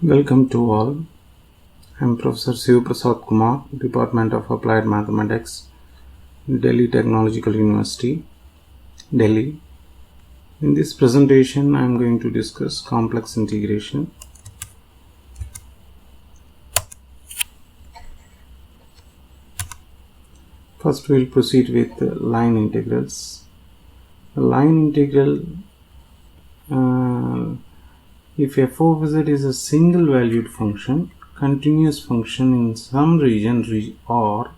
Welcome to all. I am Professor Siv Prasad Kumar, Department of Applied Mathematics, Delhi Technological University, Delhi. In this presentation, I am going to discuss complex integration. First, we will proceed with line integrals. The line integral, if f of z is a single valued function, continuous function in some region or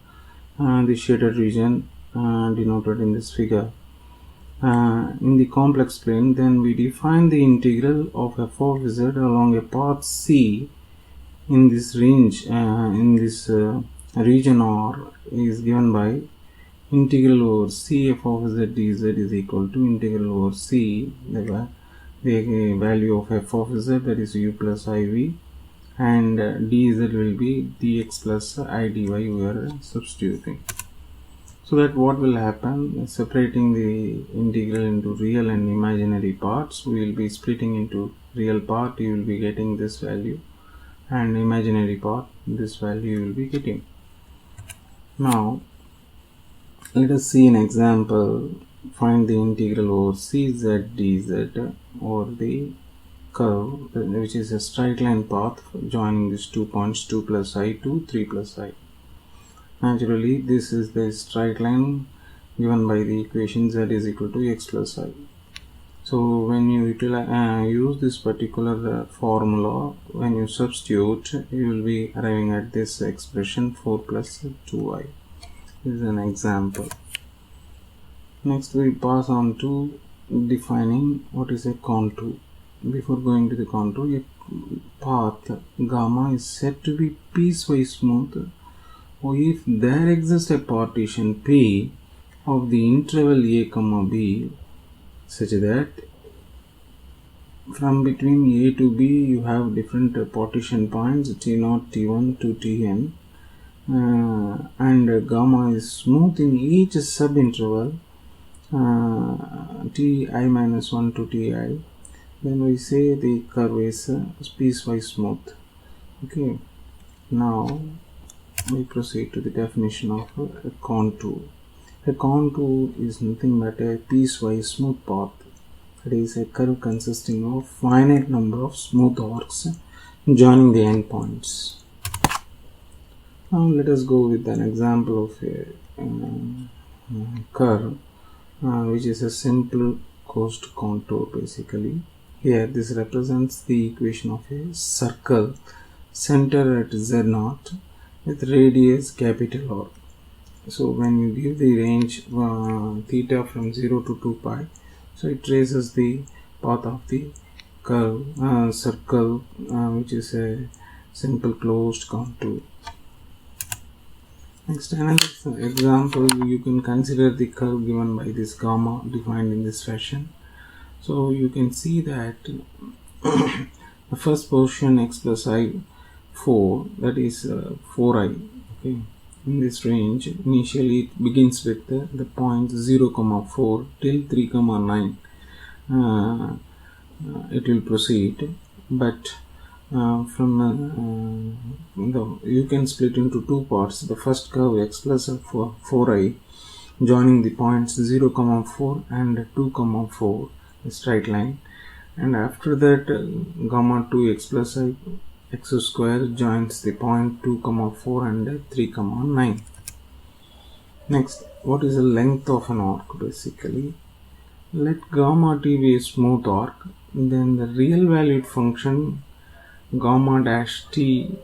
the shaded region denoted in this figure in the complex plane, then we define the integral of f of z along a path C in this range in this region or is given by integral over C f of z dz is equal to integral over C the value of f of z, that is u plus iv, and dz will be dx plus I dy. We are substituting. So that what will happen, separating the integral into real and imaginary parts, we will be splitting into real part, you will be getting this value, and imaginary part, this value you will be getting. Now let us see an example. Find the integral over cz dz over the curve, which is a straight line path joining these 2 points 2 plus I to 3 plus I. Naturally, this is the straight line given by the equation z is equal to x plus I. So when you use this particular formula, when you substitute, you will be arriving at this expression 4 plus 2i. This is an example. Next, we pass on to defining what is a contour. Before going to the contour, a path gamma is said to be piecewise smooth if there exists a partition P of the interval a comma b such that from between a to b you have different partition points t0, t1 to tn, and gamma is smooth in each subinterval ti minus 1 to ti, then we say the curve is piecewise smooth. Okay, now we proceed to the definition of a contour. A contour is nothing but a piecewise smooth path. It is a curve consisting of finite number of smooth arcs joining the endpoints. Now let us go with an example of a curve which is a simple closed contour basically. Here this represents the equation of a circle center at z0 with radius capital R. So when you give the range theta from 0 to 2 pi, so it traces the path of the curve circle which is a simple closed contour. Next, another example, you can consider the curve given by this gamma defined in this fashion. So you can see that the first portion x plus I 4, that is 4i. Okay, in this range initially it begins with the point 0 comma 4 till 3 comma 9 it will proceed, but you can split into two parts. The first curve x plus 4i joining the points 0 comma 4 and 2 comma 4, a straight line, and after that gamma 2 x plus I x square joins the point 2 comma 4 and 3 comma 9. Next, what is the length of an arc basically? Let gamma t be a smooth arc, then the real valued function gamma dash t,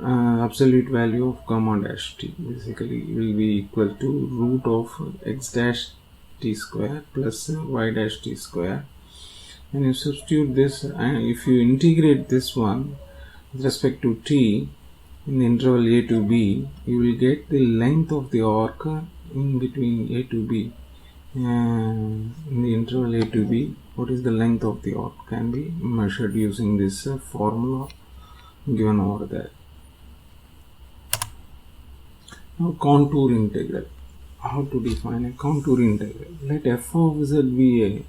absolute value of gamma dash t basically will be equal to root of x dash t square plus y dash t square. And you substitute this, and if you integrate this one with respect to t in the interval a to b, you will get the length of the arc in between a to b. In the interval a to b, what is the length of the arc can be measured using this formula given over there. Now contour integral. How to define a contour integral? Let f of z be a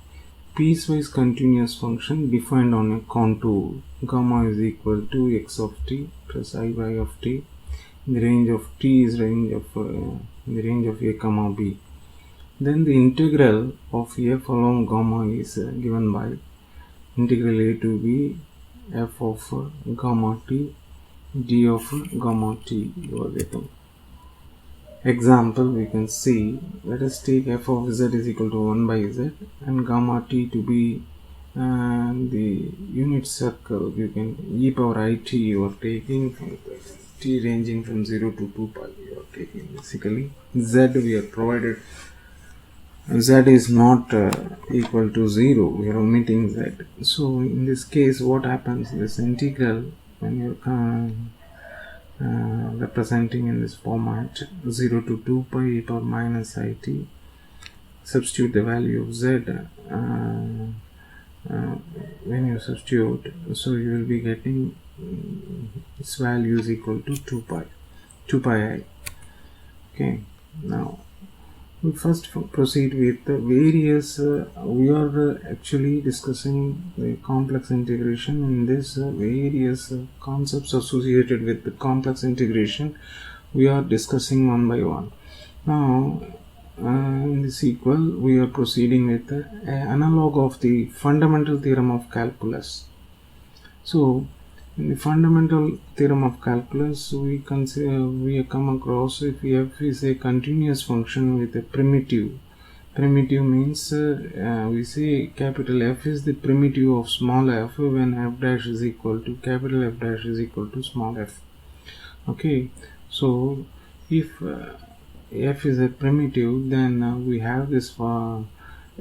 piecewise continuous function defined on a contour gamma is equal to x of t plus iy of t. The range of t is range of the range of a comma b. Then the integral of f along gamma is given by integral a to b f of gamma t d of gamma t you are getting. Example, we can see, let us take f of z is equal to 1 by z and gamma t to be the unit circle. You can e power it you are taking from t ranging from 0 to 2 pi you are taking. Basically z we are provided z is not equal to 0, we are omitting z. So in this case what happens, this integral when you are representing in this format 0 to 2 pi e power minus it, substitute the value of z when you substitute, so you will be getting its value is equal to 2 pi I. Okay, now we first proceed with the various we are actually discussing the complex integration. In this various concepts associated with the complex integration we are discussing one by one. Now in the sequel we are proceeding with the analog of the fundamental theorem of calculus. So in the fundamental theorem of calculus, we come across if f is a continuous function with a primitive. Primitive means we say capital F is the primitive of small f when f dash is equal to capital F dash is equal to small f. Okay, so if f is a primitive, then we have this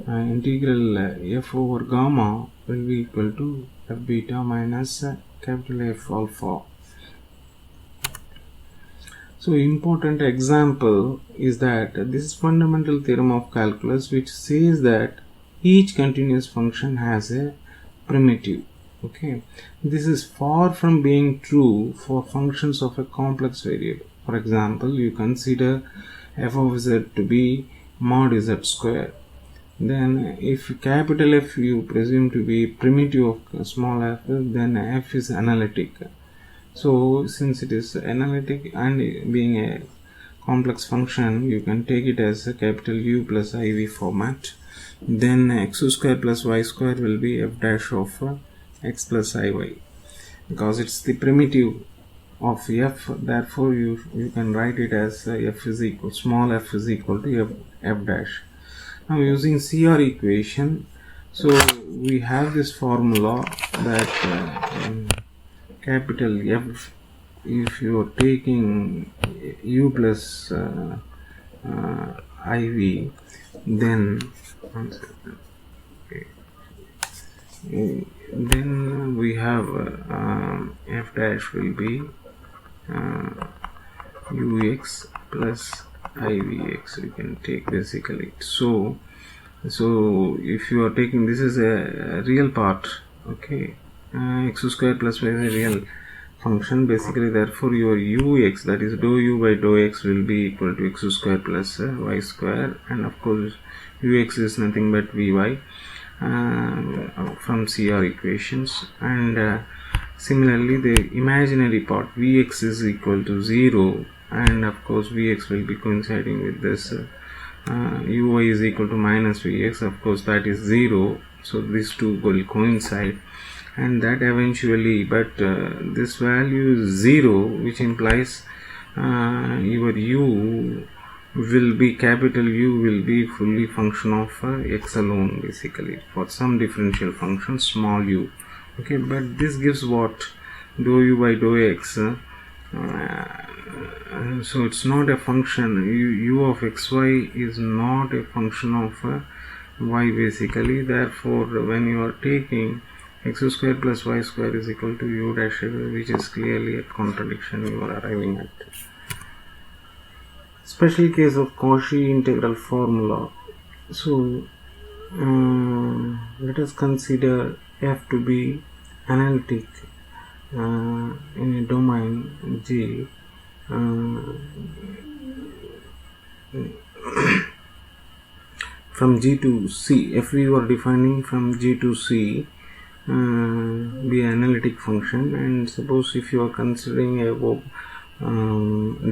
integral f over gamma will be equal to f beta minus capital F alpha. So important example is that this is fundamental theorem of calculus which says that each continuous function has a primitive. Okay, this is far from being true for functions of a complex variable. For example, you consider f of z to be mod z square. Then if capital F you presume to be primitive of small f, then f is analytic. So since it is analytic and being a complex function, you can take it as a capital U plus IV format. Then x square plus y square will be f dash of x plus iy, because it's the primitive of f, therefore you can write it as f is equal, small f is equal to f dash. Now using CR equation, so we have this formula that capital F, if you are taking U plus IV, then then we have f dash will be ux plus ivx. You can take basically. So if you are taking, this is a real part, okay, x square plus y is a real function basically, therefore your ux, that is dou u by dou x, will be equal to x square plus y square, and of course ux is nothing but vy from CR equations. And similarly the imaginary part vx is equal to 0, and of course vx will be coinciding with this uy is equal to minus vx, of course that is 0, so these two will coincide, and that eventually, but this value is 0, which implies your u will be, capital U will be fully function of x alone basically for some differential function small u. Okay, but this gives what, dou u by dou x, so it's not a function, u of xy is not a function of y basically, therefore when you are taking x square plus y square is equal to u dash, which is clearly a contradiction you are arriving at. Special case of Cauchy integral formula. So let us consider f to be analytic in a domain G from G to C. If we were defining from G to C, be analytic function. And suppose if you are considering a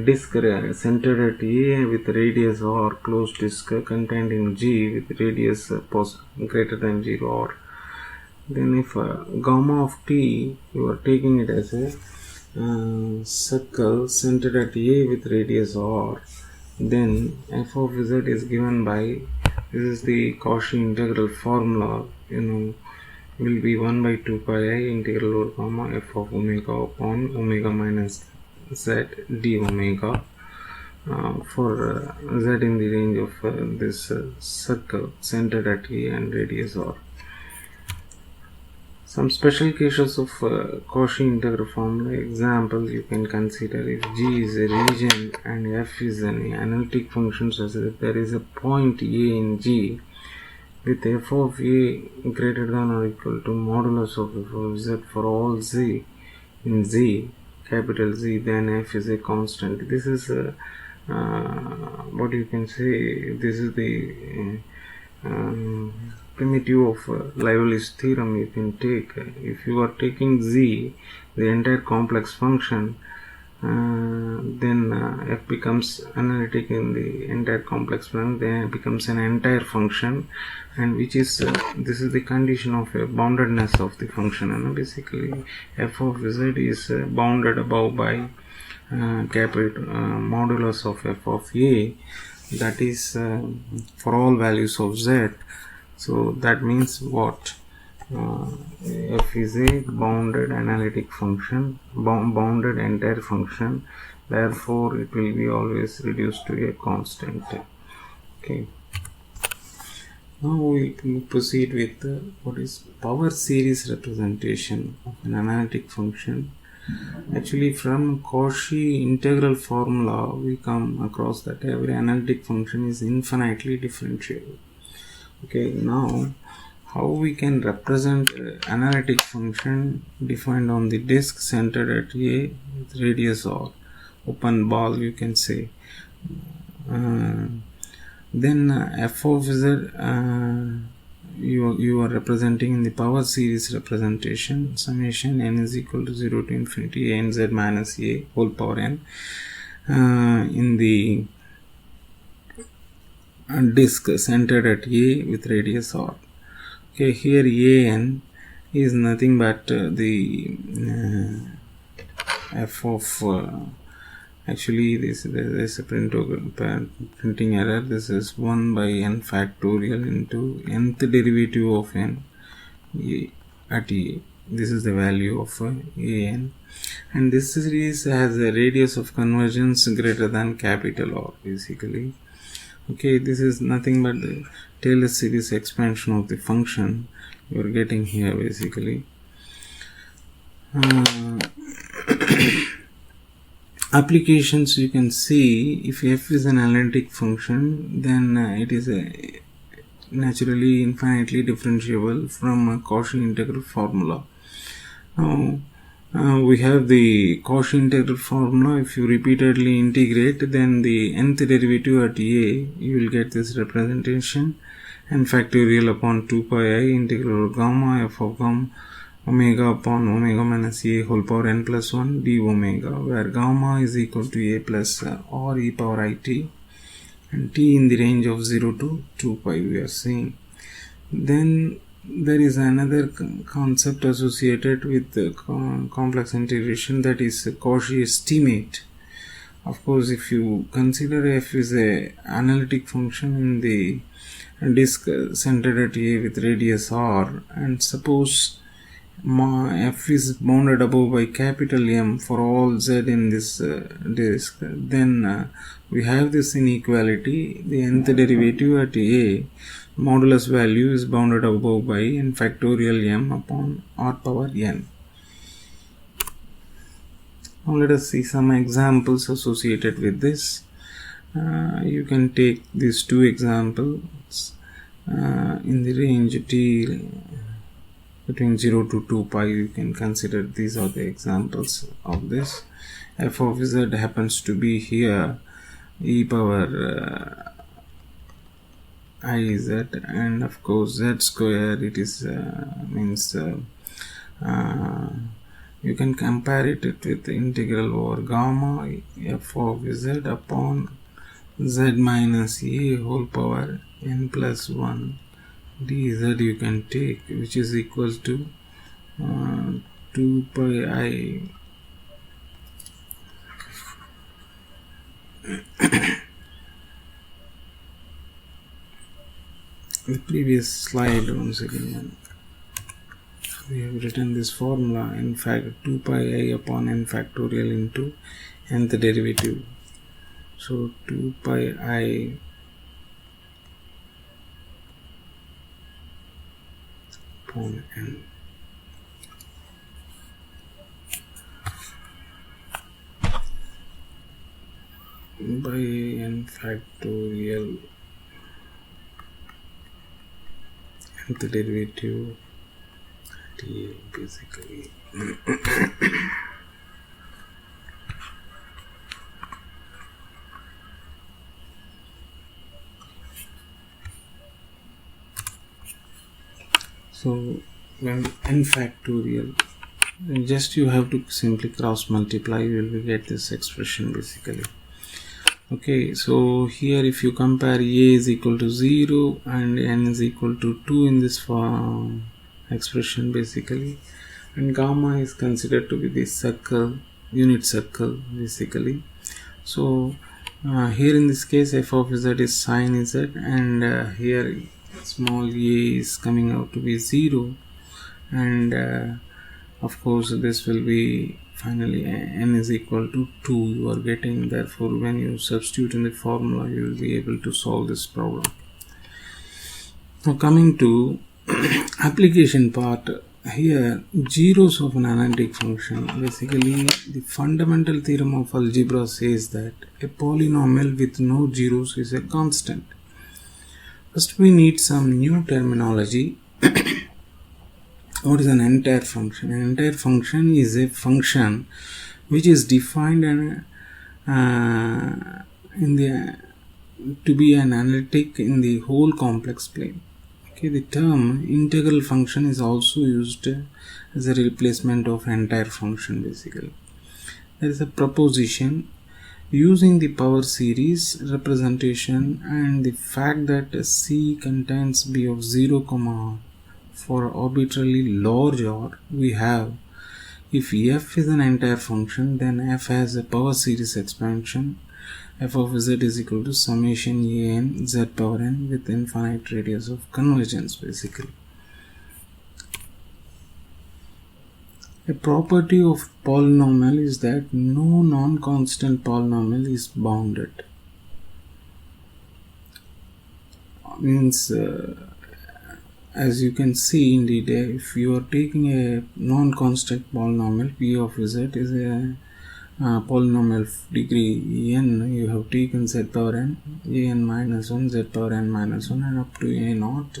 disk centered at A with radius r, closed disk contained in G with radius greater than 0 r, then if gamma of t, you are taking it as a circle centered at A with radius r, then f of z is given by, this is the Cauchy integral formula, will be 1 by 2 pi I integral over gamma f of omega upon omega minus z d omega for z in the range of this circle centered at A and radius r. Some special cases of Cauchy integral formula example you can consider: if G is a region and f is an analytic function such that there is a point A in G with f of A greater than or equal to modulus of f of z for all z in Z, capital Z, then f is a constant. This is what you can say, this is the primitive of Liebowitz theorem you can take. If you are taking Z, the entire complex function, then f becomes analytic in the entire complex function, then it becomes an entire function, and which is this is the condition of a boundedness of the function. And basically f of z is bounded above by capital modulus of f of A, that is for all values of z. So that means what? F is a bounded analytic function, bounded entire function, therefore it will be always reduced to a constant. Okay. Now we proceed with what is power series representation of an analytic function. Actually, from Cauchy integral formula we come across that every analytic function is infinitely differentiable. Okay, now how we can represent analytic function defined on the disk centered at A with radius r, open ball you can say. Then f of z you are representing in the power series representation, summation n is equal to 0 to infinity a n z minus a whole power n in the disk centered at A with radius r. Okay, here an is nothing but the f of actually this is a printing error. This is 1 by n factorial into nth derivative of n at A. This is the value of an, and this series has a radius of convergence greater than capital R basically. Okay, this is nothing but the Taylor series expansion of the function you are getting here basically. Applications you can see, if f is an analytic function, then it is naturally infinitely differentiable from a Cauchy integral formula. Now we have the Cauchy integral formula. If you repeatedly integrate, then the nth derivative at A, you will get this representation, and factorial upon 2 pi I integral gamma f of gamma omega upon omega minus a whole power n plus 1 d omega, where gamma is equal to a plus r e power it, and t in the range of 0 to 2 pi we are saying. Then there is another concept associated with the complex integration, that is Cauchy estimate. Of course, if you consider f is a analytic function in the disk centered at A with radius r, and suppose f is bounded above by capital M for all z in this disk, then we have this inequality. The nth derivative at A modulus value is bounded above by n factorial m upon r power n. Now let us see some examples associated with this. You can take these two examples in the range t between 0 to 2 pi. You can consider these are the examples of this. F of z happens to be here e power I z, and of course z square, it is means uh, you can compare it with the integral over gamma f of z upon z minus a whole power n plus 1 dz you can take, which is equal to 2 pi I the previous slide. Once again we have written this formula, in fact 2 pi I upon n factorial into nth derivative. So 2 pi I upon n by n factorial nth derivative dA basically. So when n factorial, just you have to simply cross multiply, you will get this expression basically. Okay, so here if you compare a is equal to 0 and n is equal to 2 in this form expression basically, and gamma is considered to be the circle, unit circle basically. So here in this case f of z is sin z, and here small a is coming out to be 0, and of course this will be finally n is equal to 2 you are getting. Therefore when you substitute in the formula you will be able to solve this problem. Now coming to application part, here zeros of an analytic function, basically the fundamental theorem of algebra says that a polynomial with no zeros is a constant. First we need some new terminology. What is an entire function? An entire function is a function which is defined to be an analytic in the whole complex plane. Okay, the term integral function is also used as a replacement of entire function basically. There is a proposition using the power series representation and the fact that C contains B of 0, for arbitrarily large R, we have, if f is an entire function, then f has a power series expansion. F of z is equal to summation a n z power n with infinite radius of convergence basically. A property of polynomial is that no non-constant polynomial is bounded. Means as you can see indeed, if you are taking a non-constant polynomial, p of z is a polynomial of degree n, you have taken z power n, a n minus 1, z power n minus 1 and up to a naught.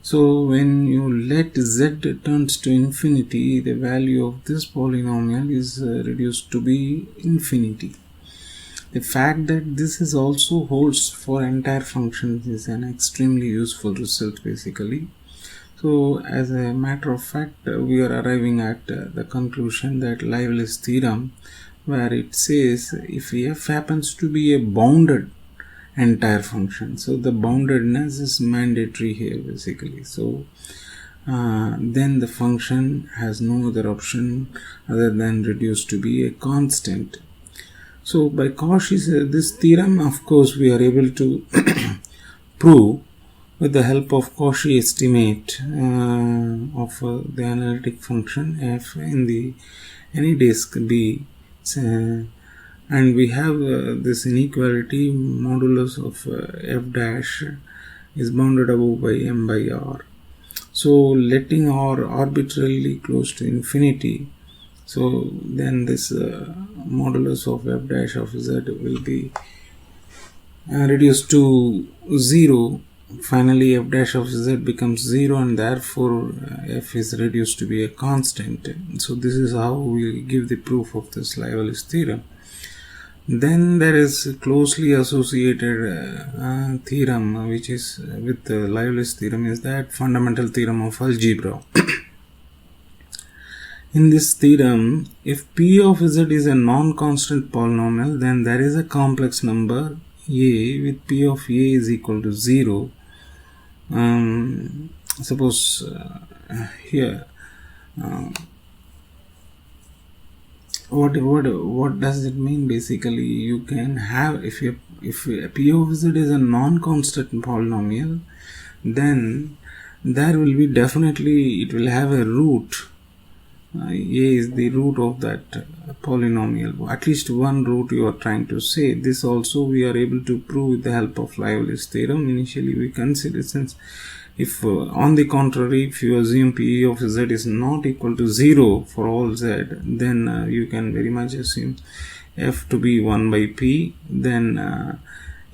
So when you let z turns to infinity, the value of this polynomial is reduced to be infinity. The fact that this is also holds for entire functions is an extremely useful result basically. So as a matter of fact, we are arriving at the conclusion that Lively's theorem, where it says if f happens to be a bounded entire function, so the boundedness is mandatory here basically. So then the function has no other option other than reduced to be a constant. So by Cauchy's this theorem, of course, we are able to prove with the help of Cauchy estimate of the analytic function f in the any disk B, and we have this inequality modulus of f dash is bounded above by m by r. So letting r arbitrarily close to infinity, so then this modulus of f dash of z will be reduced to 0. Finally f dash of z becomes 0 and therefore f is reduced to be a constant. So this is how we give the proof of this Lively's theorem. Then there is closely associated theorem which is with Lively's theorem, is that fundamental theorem of algebra. In this theorem, if p of z is a non-constant polynomial, then there is a complex number a with p of a is equal to 0. Suppose here, what does it mean? Basically, you can have, if p of z is a non-constant polynomial, then there will be definitely, it will have a root. A is the root of that polynomial, at least one root you are trying to say. This also we are able to prove with the help of Lively's theorem. Initially we consider, since if on the contrary, if you assume p of z is not equal to 0 for all z, then you can very much assume f to be 1 by p, then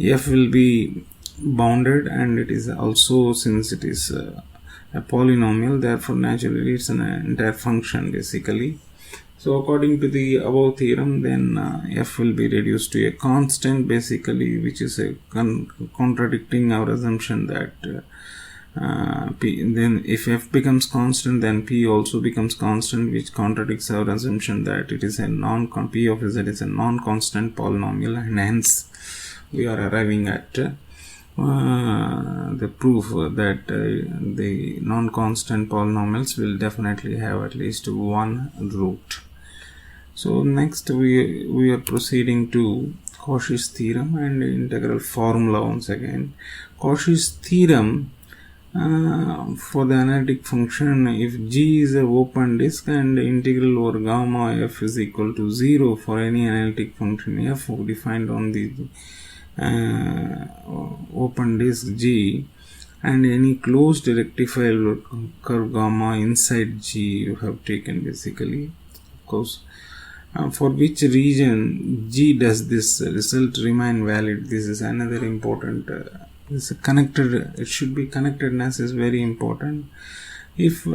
f will be bounded, and it is also, since it is a polynomial, therefore naturally it's an entire function basically. So according to the above theorem, then f will be reduced to a constant basically, which is a contradicting our assumption that p, then if f becomes constant, then p also becomes constant, which contradicts our assumption that it is a p of z is a non-constant polynomial, and hence we are arriving at the proof that the non-constant polynomials will definitely have at least one root. So next we are proceeding to Cauchy's theorem and integral formula once again. Cauchy's theorem for the analytic function, if g is a open disk and integral over gamma f is equal to 0 for any analytic function f defined on the open disk G, and any closed rectifiable curve gamma inside G you have taken basically, of course, for which region G does this result remain valid. This is another important, this connected, it should be connectedness is very important. If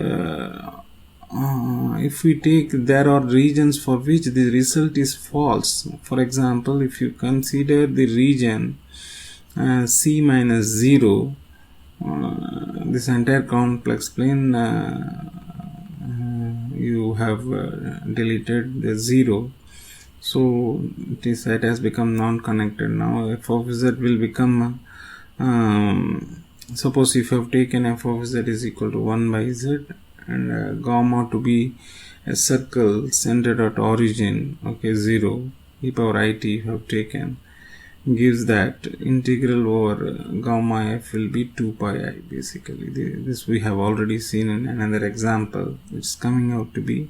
we take, there are regions for which the result is false. For example, if you consider the region C minus 0, this entire complex plane, you have deleted the 0, so it has become non-connected. Now f of z will become, suppose if you have taken f of z is equal to 1 by z, and gamma to be a circle centered at origin, okay, 0, e power it you have taken, gives that integral over gamma f will be 2 pi I basically. This we have already seen in another example, which is coming out to be.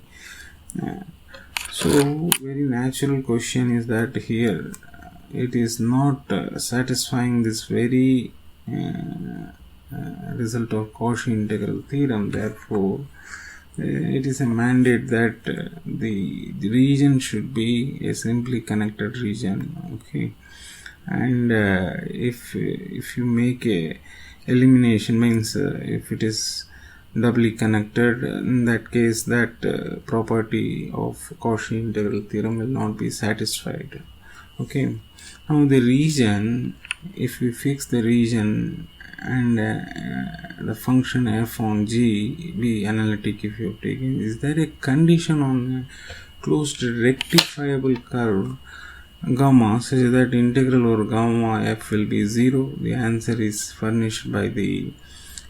So very natural question is that here it is not satisfying this very result of Cauchy integral theorem. Therefore it is a mandate that the region should be a simply connected region, okay. And if you make a elimination, means if it is doubly connected, in that case that property of Cauchy integral theorem will not be satisfied, okay. Now the region, if we fix the region and the function f on G be analytic, if you have taken, is there a condition on a closed rectifiable curve gamma such that integral over gamma f will be 0? The answer is furnished by the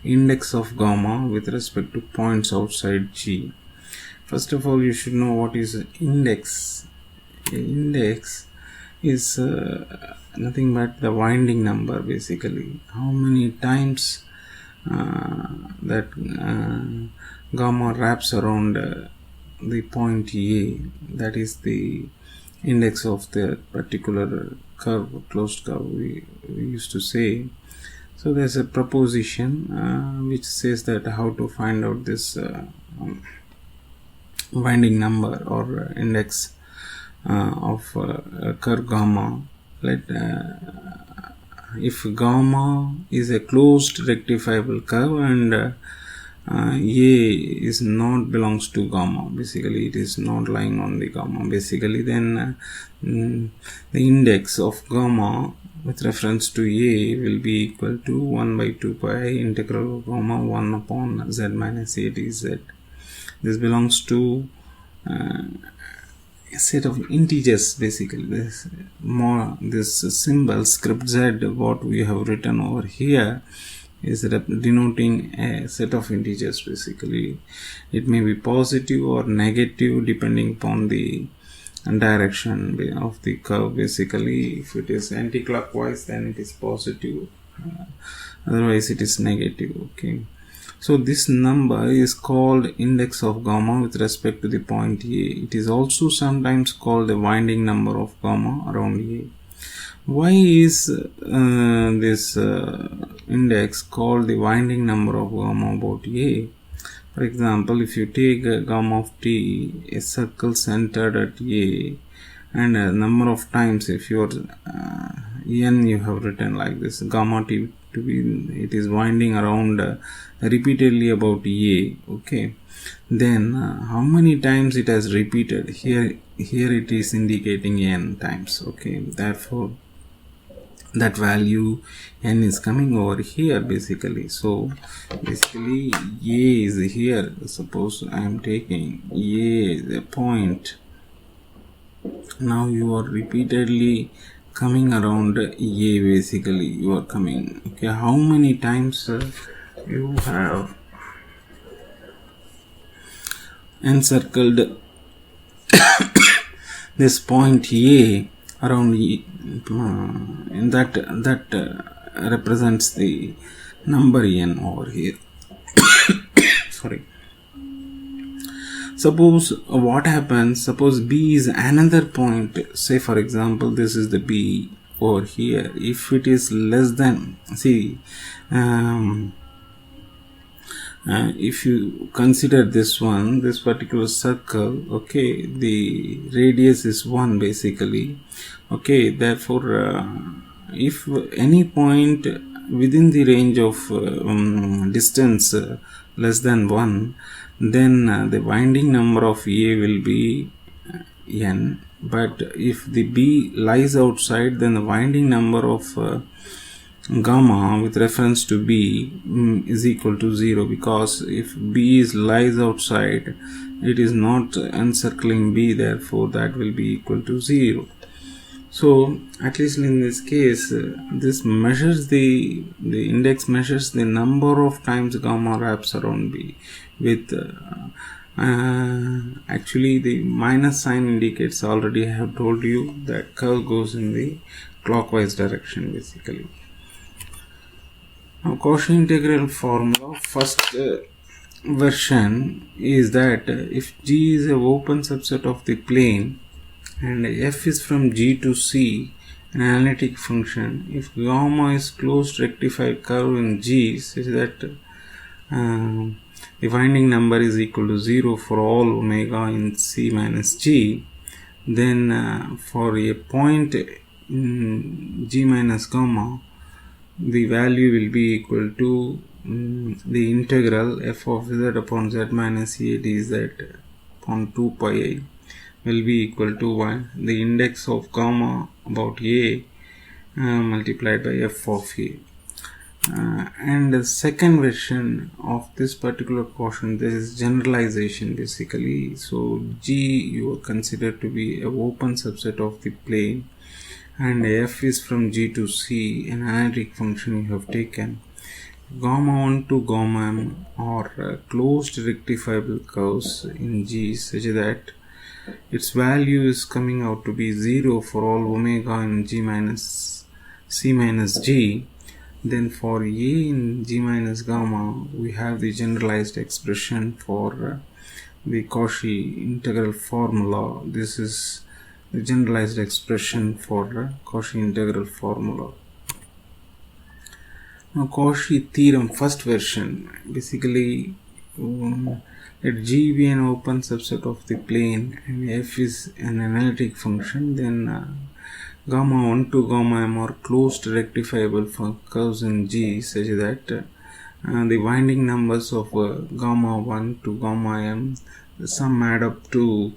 index of gamma with respect to points outside G. First of all, you should know what is index. Index is nothing but the winding number basically, how many times that gamma wraps around the point A, that is the index of the particular curve, closed curve we used to say. So there's a proposition which says that how to find out this winding number or index of curve gamma. If gamma is a closed rectifiable curve and A is not belongs to gamma, basically it is not lying on the gamma basically, then the index of gamma with reference to A will be equal to 1 by 2 pi integral of gamma 1 upon z minus a dz. This belongs to a set of integers, basically this symbol script z, what we have written over here, is denoting a set of integers. Basically it may be positive or negative depending upon the direction of the curve. Basically if it is anti-clockwise, then it is positive, otherwise it is negative. Okay, so this number is called index of gamma with respect to the point A. It is also sometimes called the winding number of gamma around A. Why is this index called the winding number of gamma about A? For example, if you take gamma of t, a circle centered at A, and a number of times, if your n you have written like this, gamma t to be, it is winding around repeatedly about A. Okay, then how many times it has repeated? Here it is indicating n times. Okay, therefore that value n is coming over here, basically. So basically A is here. Suppose I am taking A as a point. Now you are repeatedly coming around A, basically you are coming. Okay, how many times you have encircled this point A around E, and that represents the number n over here. Sorry. Suppose what happens, suppose B is another point, say for example this is the B over here. If it is less than, see, if you consider this one, this particular circle, okay, the radius is 1 basically. Okay, therefore if any point within the range of distance less than 1, then the winding number of A will be n. But if the B lies outside, then the winding number of gamma with reference to B is equal to 0, because if B lies outside, it is not encircling B, therefore that will be equal to 0. So at least in this case, this measures the index measures the number of times gamma wraps around B with actually the minus sign indicates, already I have told you that curve goes in the clockwise direction, basically. Now Cauchy integral formula, first version is that if G is an open subset of the plane and f is from G to C, an analytic function, if gamma is closed rectified curve in G such that the winding number is equal to 0 for all omega in C minus G, then for a point in G minus gamma, the value will be equal to the integral f of z upon z minus a dz upon 2 pi I will be equal to 1, the index of gamma about A multiplied by f of A. And the second version of this particular quotient, this is generalization, basically. So G you are considered to be an open subset of the plane, and f is from G to C, an analytic function you have taken. Gamma 1 to gamma m are closed rectifiable curves in G such that its value is coming out to be 0 for all omega in G minus C minus G. Then for A in G minus gamma, we have the generalized expression for the Cauchy integral formula. This is the generalized expression for Cauchy integral formula. Now Cauchy theorem, first version, basically let G be an open subset of the plane and f is an analytic function, then gamma 1 to gamma m are closed rectifiable curves in G such that the winding numbers of gamma 1 to gamma m, the sum add up to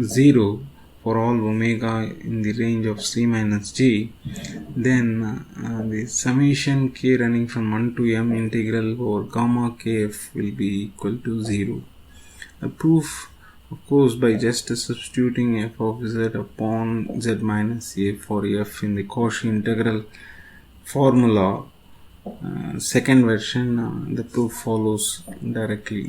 0 for all omega in the range of C minus G. Then the summation k running from 1 to m integral over gamma kf will be equal to 0. The proof Of course, by just substituting f of z upon z minus a for f in the Cauchy integral formula, second version, the proof follows directly.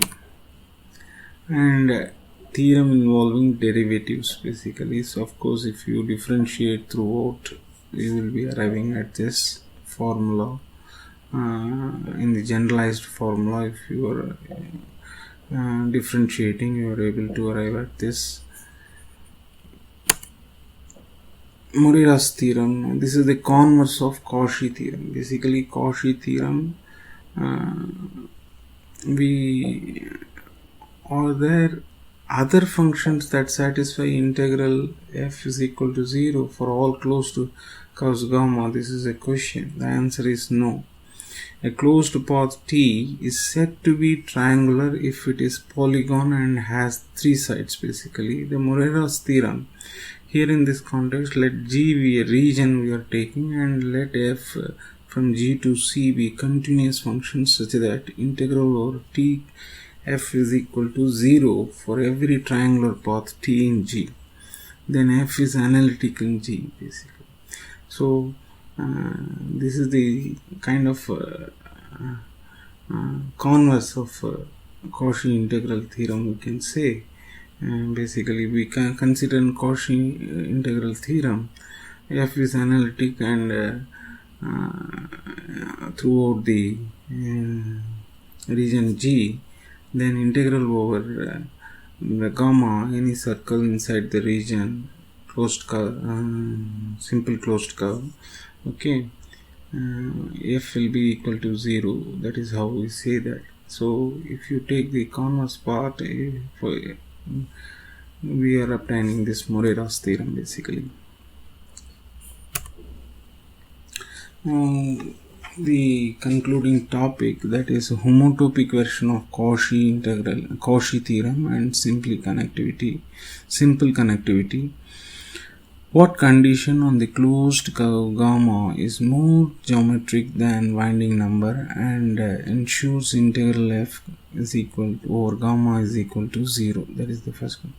And theorem involving derivatives basically. So of course, if you differentiate throughout, you will be arriving at this formula. In the generalized formula, if you are differentiating, you are able to arrive at this Morera's theorem. This is the converse of Cauchy theorem. Basically, Cauchy theorem, are there other functions that satisfy integral f is equal to 0 for all close to cos gamma? This is a question. The answer is no. A closed path T is said to be triangular if it is polygon and has 3 sides basically. The Morera's theorem. Here in this context, let G be a region we are taking, and let f from G to C be continuous functions such that integral over T f is equal to 0 for every triangular path T in G. Then f is analytic in G basically. So this is the kind of converse of Cauchy integral theorem, we can say. Basically, we can consider in Cauchy integral theorem, f is analytic and throughout the region G, then integral over the gamma, any circle inside the region, closed curve, simple closed curve, okay, f will be equal to 0. That is how we say that. So if you take the converse part, we are obtaining this Morera's theorem basically. The concluding topic, that is homotopic version of Cauchy theorem and simple connectivity. What condition on the closed curve gamma is more geometric than winding number and ensures integral f is equal to, or gamma is equal to 0? That is the first one.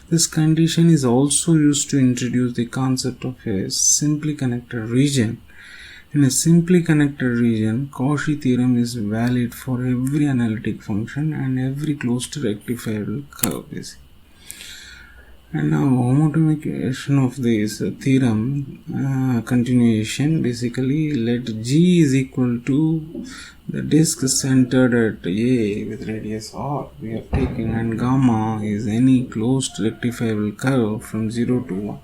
This condition is also used to introduce the concept of a simply connected region. In a simply connected region, Cauchy theorem is valid for every analytic function and every closed rectifiable curve. And now homotopic version of this theorem, continuation, basically let G is equal to the disk centered at A with radius R we are taking, and gamma is any closed rectifiable curve from 0 to 1,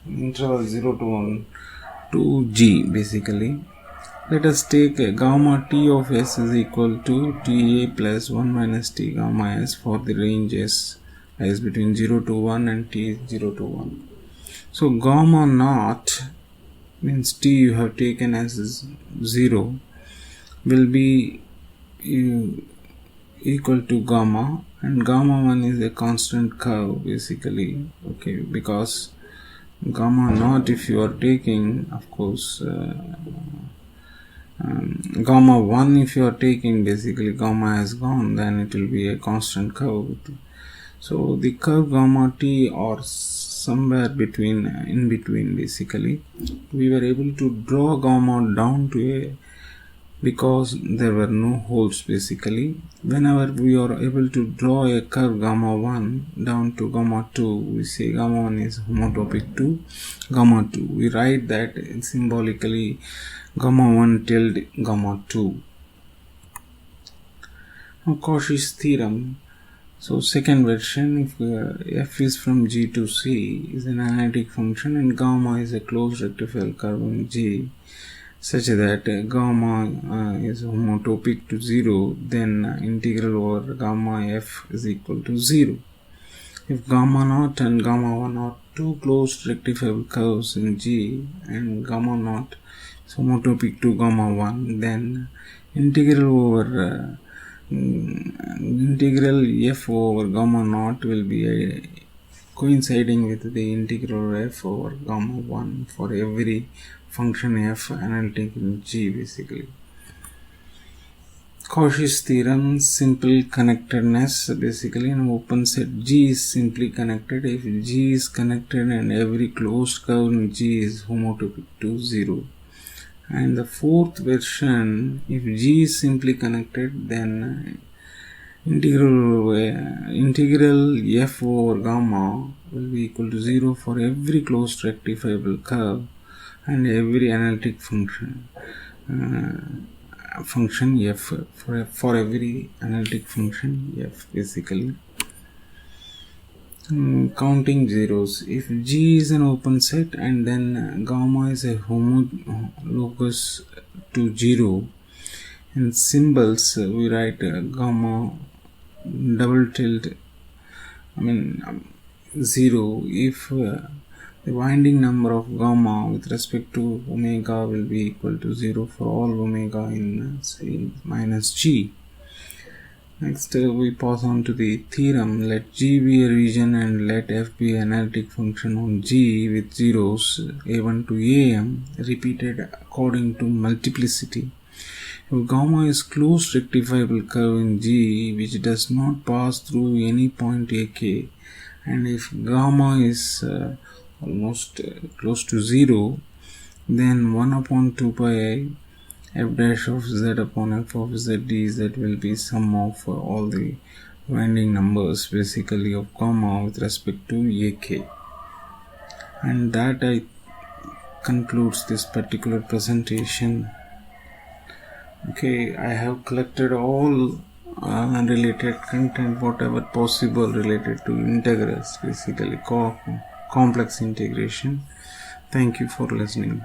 interval 0 to 1 to G basically. Let us take a gamma T of S is equal to TA plus 1 minus T gamma S for the range S is between 0 to 1 and T is 0 to 1. So gamma naught means T you have taken as 0 will be equal to gamma, and gamma 1 is a constant curve basically, okay, because gamma naught, if you are taking, of course, gamma 1 if you are taking, basically gamma has gone, then it will be a constant curve. So the curve gamma T or somewhere in between basically, we were able to draw gamma down to a, because there were no holes basically. Whenever we are able to draw a curve gamma 1 down to gamma 2, we say gamma 1 is homotopic to gamma 2. We write that symbolically gamma 1 tilde gamma 2. Now Cauchy's theorem. So second version, if f is from G to C is an analytic function and gamma is a closed rectifiable curve in G such that gamma is homotopic to 0, then integral over gamma f is equal to 0. If gamma naught and gamma 1 are two closed rectifiable curves in G and gamma naught is homotopic to gamma 1, then integral f over gamma naught will be coinciding with the integral f over gamma 1 for every function f analytic in G basically. Cauchy's theorem, simple connectedness. Basically, an open set G is simply connected if G is connected and every closed curve in G is homotopy to 0. And the fourth version, if G is simply connected, then integral f over gamma will be equal to 0 for every closed rectifiable curve and every analytic function. Function f for every analytic function f, basically. Counting zeros. If G is an open set and then gamma is a homologous to 0, in symbols we write gamma double tilde 0 if the winding number of gamma with respect to omega will be equal to 0 for all omega in say minus G. Next we pass on to the theorem. Let G be a region and let f be an analytic function on G with zeros a1 to am repeated according to multiplicity. If gamma is closed rectifiable curve in G which does not pass through any point ak, and if gamma is almost close to 0, then 1 upon 2 pi f dash of z upon f of z dz will be sum of all the winding numbers basically of gamma with respect to ak. And that concludes this particular presentation. Okay, I have collected all related content, whatever possible related to integrals, basically complex integration. Thank you for listening.